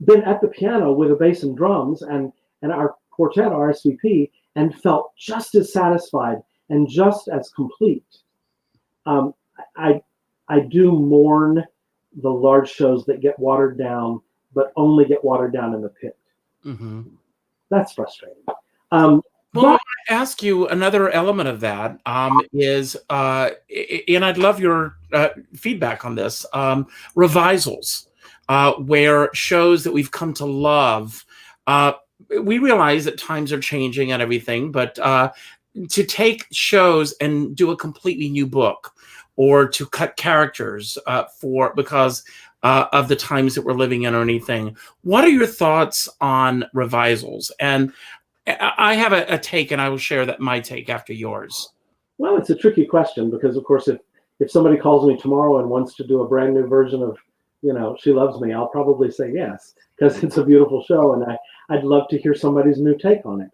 been at the piano with a bass and drums and our quartet, RSVP, and felt just as satisfied and just as complete. I do mourn the large shows that get watered down, but only get watered down in the pit. Mm-hmm. That's frustrating. Well, I want to ask you another element of that is, and I'd love your feedback on this, revisals, where shows that we've come to love, we realize that times are changing and everything, but to take shows and do a completely new book, or to cut characters because of the times that we're living in or anything. What are your thoughts on revisals? And I have a take, and I will share my take after yours. Well, it's a tricky question because, of course, if somebody calls me tomorrow and wants to do a brand new version of, She Loves Me, I'll probably say yes, because it's a beautiful show, and I'd love to hear somebody's new take on it.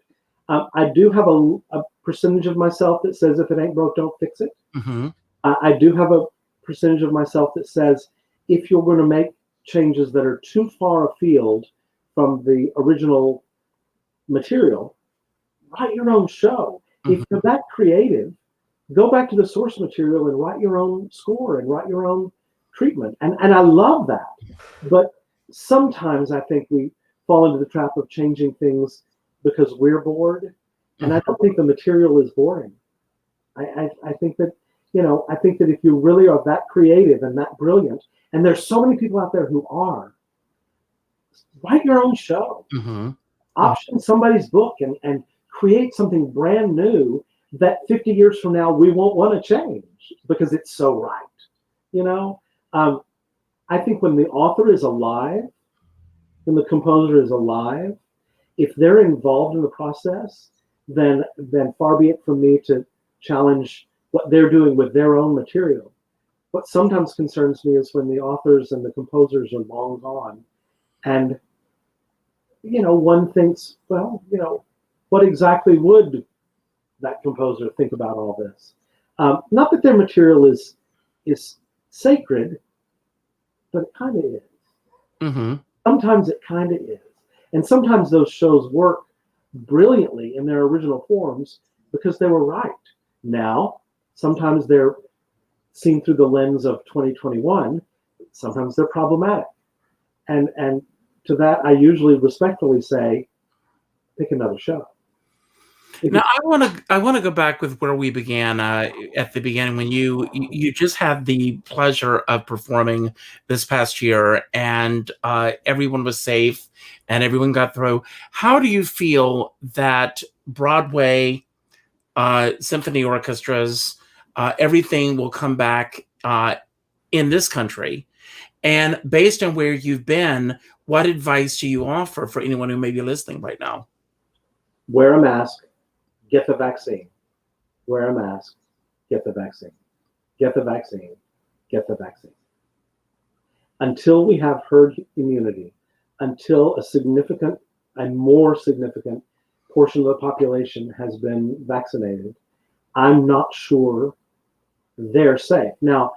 I do have a percentage of myself that says if it ain't broke, don't fix it. Mm-hmm. I do have a percentage of myself that says if you're going to make changes that are too far afield from the original material, write your own show. Mm-hmm. If you're that creative, go back to the source material and write your own score and write your own treatment. And I love that. But sometimes I think we fall into the trap of changing things because we're bored. And I don't think the material is boring. I think that, I think that if you really are that creative and that brilliant, and there's so many people out there who are, write your own show. Mm-hmm. Option somebody's book and create something brand new that 50 years from now we won't want to change because it's so right. I think when the author is alive, when the composer is alive, if they're involved in the process, then far be it from me to challenge what they're doing with their own material. What sometimes concerns me is when the authors and the composers are long gone, and one thinks, well, what exactly would that composer think about all this? Not that their material is sacred, but it kind of is. Mm-hmm. Sometimes it kind of is. And sometimes those shows work brilliantly in their original forms because they were right. Now, sometimes they're seen through the lens of 2021. Sometimes they're problematic. And to that, I usually respectfully say, pick another show. Now, I want to go back with where we began at the beginning when you just had the pleasure of performing this past year, and everyone was safe and everyone got through. How do you feel that Broadway, symphony orchestras, everything will come back in this country? And based on where you've been, what advice do you offer for anyone who may be listening right now? Wear a mask. Get the vaccine. Wear a mask. Get the vaccine. Get the vaccine. Get the vaccine. Until we have herd immunity, until a more significant portion of the population has been vaccinated, I'm not sure they're safe. Now,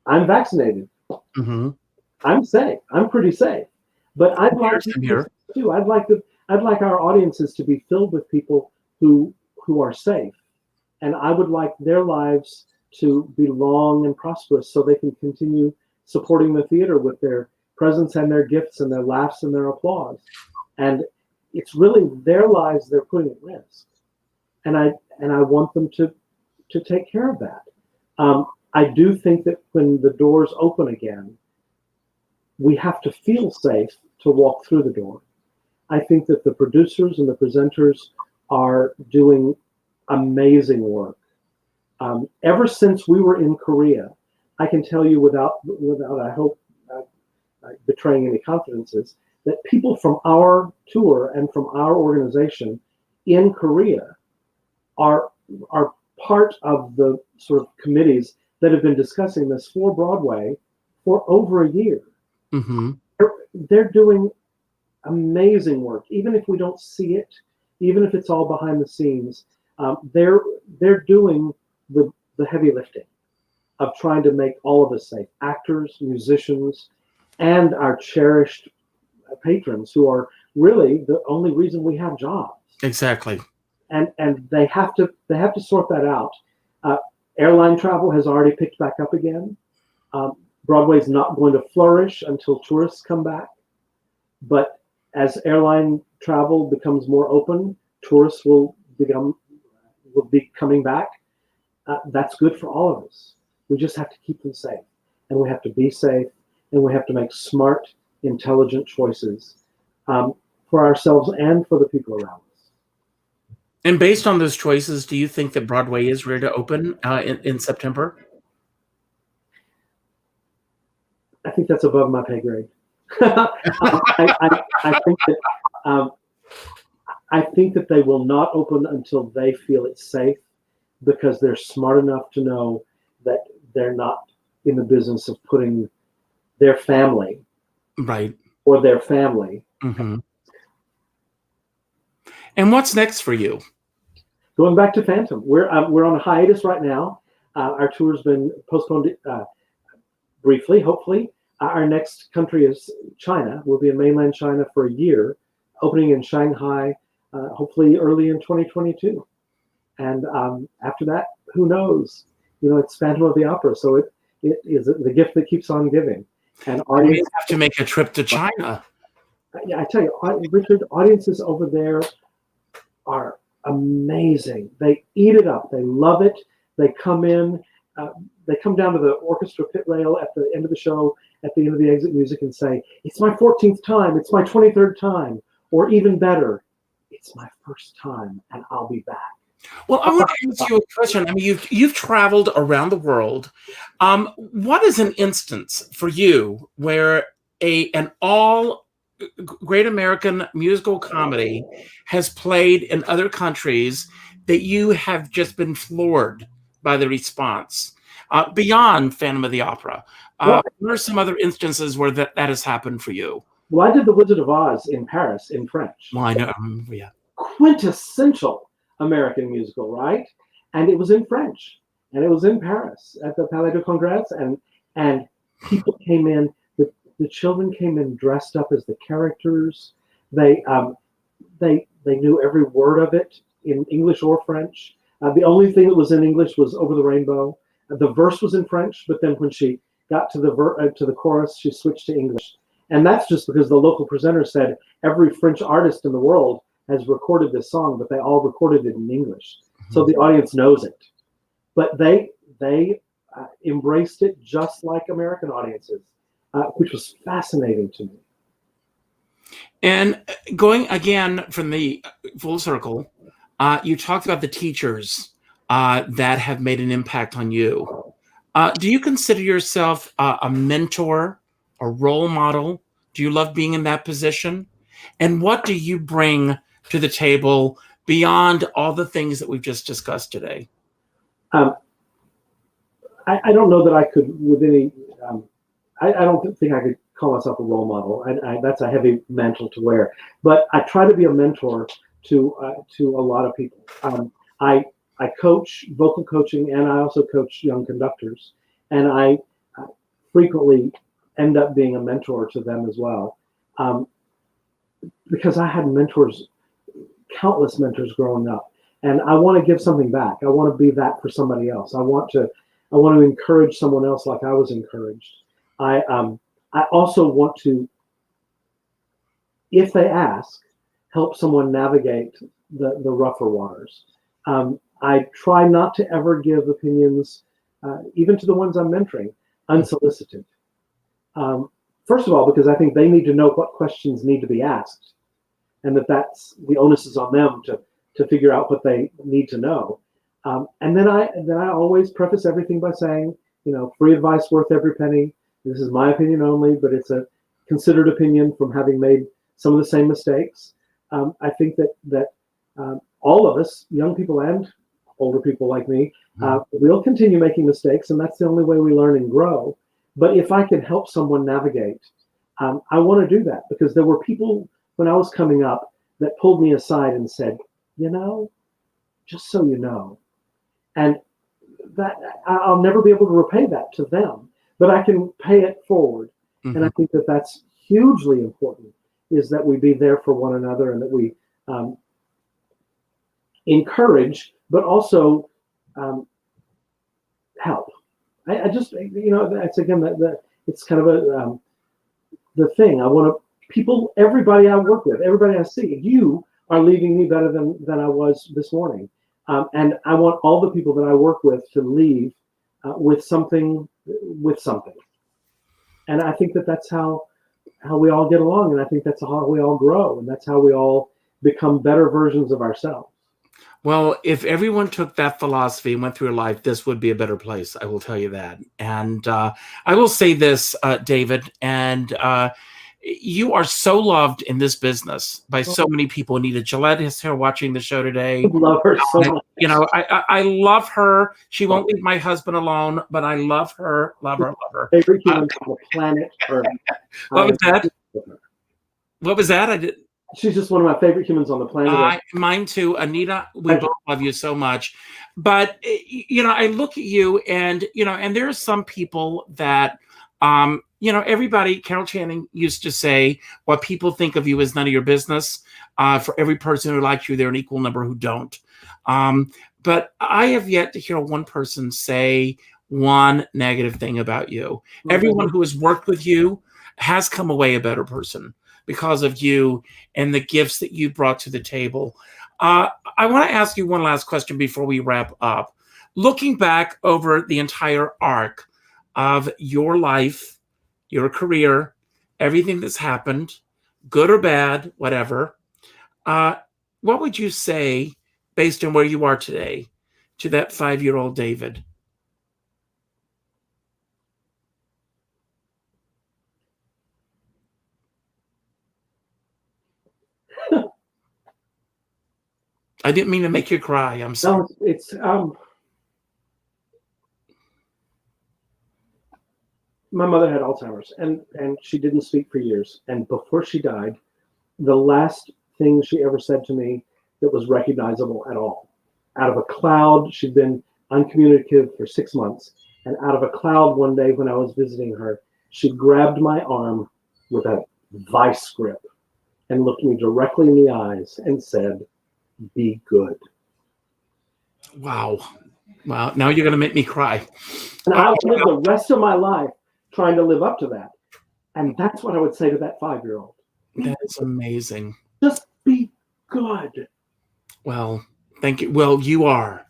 I'm vaccinated. Mm-hmm. I'm safe. I'm pretty safe. But I'd like here too. I'd like our audiences to be filled with people who are safe, and I would like their lives to be long and prosperous so they can continue supporting the theater with their presence and their gifts and their laughs and their applause. And it's really their lives they're putting at risk, and I want them to take care of that. I do think that when the doors open again, we have to feel safe to walk through the door. I think that the producers and the presenters are doing amazing work. Ever since we were in Korea, I can tell you without I hope betraying any confidences, that people from our tour and from our organization in Korea are part of the sort of committees that have been discussing this for Broadway for over a year. Mm-hmm. They're doing amazing work, even if we don't see it, even if it's all behind the scenes. They're doing the heavy lifting of trying to make all of us safe, actors, musicians, and our cherished patrons who are really the only reason we have jobs. Exactly. And they have to sort that out. Airline travel has already picked back up again. Broadway's not going to flourish until tourists come back. But as airline travel becomes more open, tourists will be coming back. That's good for all of us. We just have to keep them safe, and we have to be safe, and we have to make smart, intelligent choices for ourselves and for the people around us. And based on those choices, do you think that Broadway is ready to open in September? I think that's above my pay grade. I think that they will not open until they feel it's safe, because they're smart enough to know that they're not in the business of putting their family or their family. Mm-hmm. And what's next for you? Going back to Phantom, we're on a hiatus right now. Our tour's been postponed briefly, hopefully. Our next country is China. We'll be in mainland China for a year, opening in Shanghai, hopefully early in 2022. And after that, who knows? It's Phantom of the Opera, so it is the gift that keeps on giving. And audiences have to make a trip to China. Yeah, I tell you, Richard, audiences over there are amazing. They eat it up. They love it. They come in. They come down to the orchestra pit rail at the end of the show, at the end of the exit music, and say, "It's my 14th time. It's my 23rd time," or even better, "It's my first time, and I'll be back." Well, I want to ask you a question. I mean, you've traveled around the world. What is an instance for you where an all great American musical comedy has played in other countries that you have just been floored by the response beyond Phantom of the Opera? What are some other instances where that has happened for you? Well, I did The Wizard of Oz in Paris in French. Well, I know, yeah. Quintessential American musical, right? And it was in French, and it was in Paris at the Palais de Congrès, and people came in. The children came in dressed up as the characters. They knew every word of it in English or French. The only thing that was in English was Over the Rainbow. The verse was in French, but then when she got to the chorus, she switched to English. And that's just because the local presenter said every French artist in the world has recorded this song, but they all recorded it in English. Mm-hmm. So the audience knows it. But they embraced it just like American audiences, which was fascinating to me. And going again from the full circle, you talked about the teachers that have made an impact on you. Do you consider yourself a mentor, a role model? Do you love being in that position? And what do you bring to the table beyond all the things that we've just discussed today? I don't know that I could, with any, I don't think I could call myself a role model. That's a heavy mantle to wear. But I try to be a mentor to a lot of people. I coach vocal coaching, and I also coach young conductors. And I frequently end up being a mentor to them as well. Because I had mentors, countless mentors growing up, and I want to give something back. I want to be that for somebody else. I want to encourage someone else like I was encouraged. I also want to, if they ask, help someone navigate the rougher waters. I try not to ever give opinions, even to the ones I'm mentoring, unsolicited. First of all, because I think they need to know what questions need to be asked, and that's the onus is on them to figure out what they need to know. And then I always preface everything by saying, free advice worth every penny. This is my opinion only, but it's a considered opinion from having made some of the same mistakes. I think that all of us, young people and older people like me, we'll continue making mistakes, and that's the only way we learn and grow. But if I can help someone navigate, I want to do that, because there were people when I was coming up that pulled me aside and said, just so you know, and that I'll never be able to repay that to them, but I can pay it forward. And I think that that's hugely important, is that we be there for one another and that we encourage, but also help. I just, that's again, it's kind of the thing. I want to, everybody I work with, everybody I see, you are leaving me better than I was this morning. And I want all the people that I work with to leave with something. And I think that that's how we all get along. And I think that's how we all grow. And that's how we all become better versions of ourselves. Well, if everyone took that philosophy and went through life, this would be a better place. I will tell you that. And I will say this, David, and you are so loved in this business by so many people. Anita Gillette is here watching the show today. I love her so much. I love her. She won't leave my husband alone, but I love her, love her, love her. Favorite human on the planet Earth. What was that? What was that? I did. She's just one of my favorite humans on the planet. Mine too, Anita. We both love you so much. But I look at you, and and there are some people that, everybody. Carol Channing used to say, "What people think of you is none of your business." For every person who likes you, there are an equal number who don't. But I have yet to hear one person say one negative thing about you. Mm-hmm. Everyone who has worked with you has come away a better person because of you and the gifts that you brought to the table. I want to ask you one last question before we wrap up. Looking back over the entire arc of your life, your career, everything that's happened, good or bad, whatever, what would you say, based on where you are today, to that 5-year-old David? I didn't mean to make you cry. I'm sorry. No, it's my mother had Alzheimer's, and she didn't speak for years. And before she died, the last thing she ever said to me that was recognizable at all, out of a cloud, she'd been uncommunicative for 6 months, and out of a cloud one day when I was visiting her, she grabbed my arm with a vice grip and looked me directly in the eyes and said, "Be good." Wow. Now you're going to make me cry. And I would live the rest of my life trying to live up to that. And that's what I would say to that 5-year-old. That's amazing. Just be good. Well, thank you. Well, you are.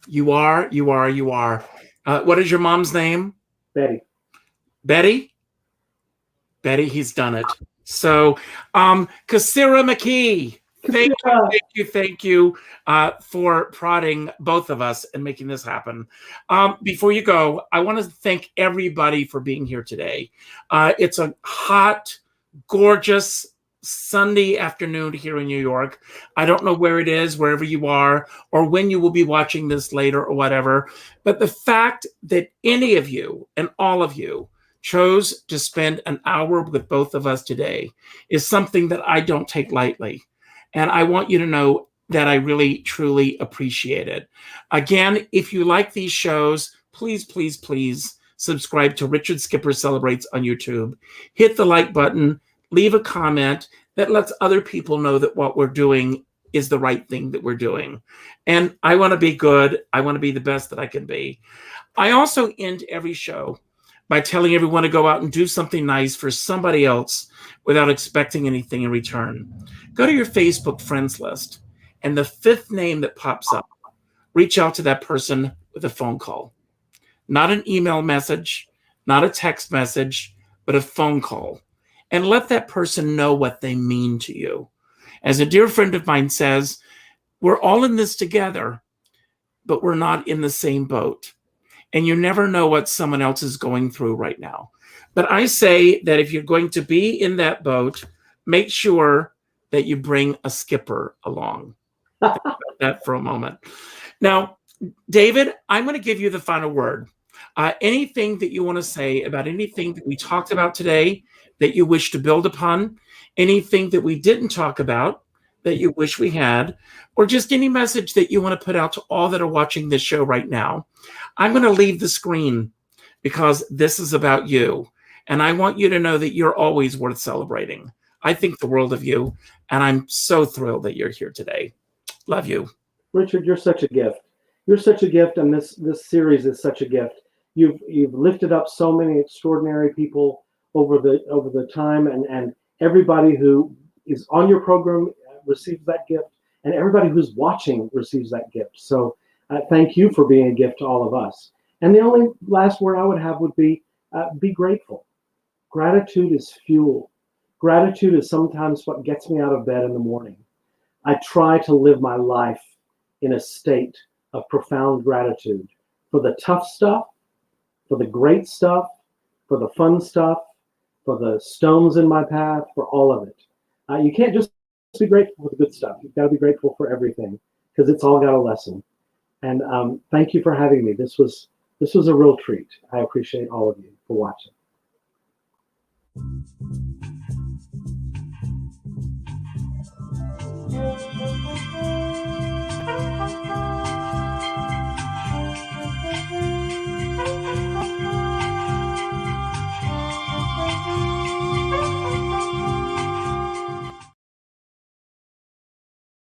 What is your mom's name? Betty. Betty, he's done it. So, Kasira McKee, thank you for prodding both of us and making this happen. Before you go, I want to thank everybody for being here today. It's a hot, gorgeous Sunday afternoon here in New York. I don't know where it is, wherever you are, or when you will be watching this later or whatever. But the fact that any of you and all of you chose to spend an hour with both of us today is something that I don't take lightly. And I want you to know that I really, truly appreciate it. Again, if you like these shows, please, please, please subscribe to Richard Skipper Celebrates on YouTube. Hit the like button, leave a comment that lets other people know that what we're doing is the right thing that we're doing. And I want to be good. I want to be the best that I can be. I also end every show by telling everyone to go out and do something nice for somebody else without expecting anything in return. Go to your Facebook friends list, and the 5th name that pops up, reach out to that person with a phone call. Not an email message, not a text message, but a phone call. And let that person know what they mean to you. As a dear friend of mine says, we're all in this together, but we're not in the same boat. And you never know what someone else is going through right now. But I say that if you're going to be in that boat, make sure that you bring a skipper along. Think about that for a moment. Now, David, I'm going to give you the final word. Anything that you want to say about anything that we talked about today that you wish to build upon, anything that we didn't talk about that you wish we had, or just any message that you want to put out to all that are watching this show right now. I'm going to leave the screen because this is about you. And I want you to know that you're always worth celebrating. I think the world of you, and I'm so thrilled that you're here today. Love you. Richard, you're such a gift. You're such a gift, and this series is such a gift. You've lifted up so many extraordinary people over the time, and everybody who is on your program receives that gift, and everybody who's watching receives that gift. So thank you for being a gift to all of us. And the only last word I would have would be grateful. Gratitude is fuel. Gratitude is sometimes what gets me out of bed in the morning. I try to live my life in a state of profound gratitude for the tough stuff, for the great stuff, for the fun stuff, for the stones in my path, for all of it. You can't just be grateful for the good stuff. You've got to be grateful for everything, because it's all got a lesson. And thank you for having me. This was a real treat. I appreciate all of you for watching. Thank you.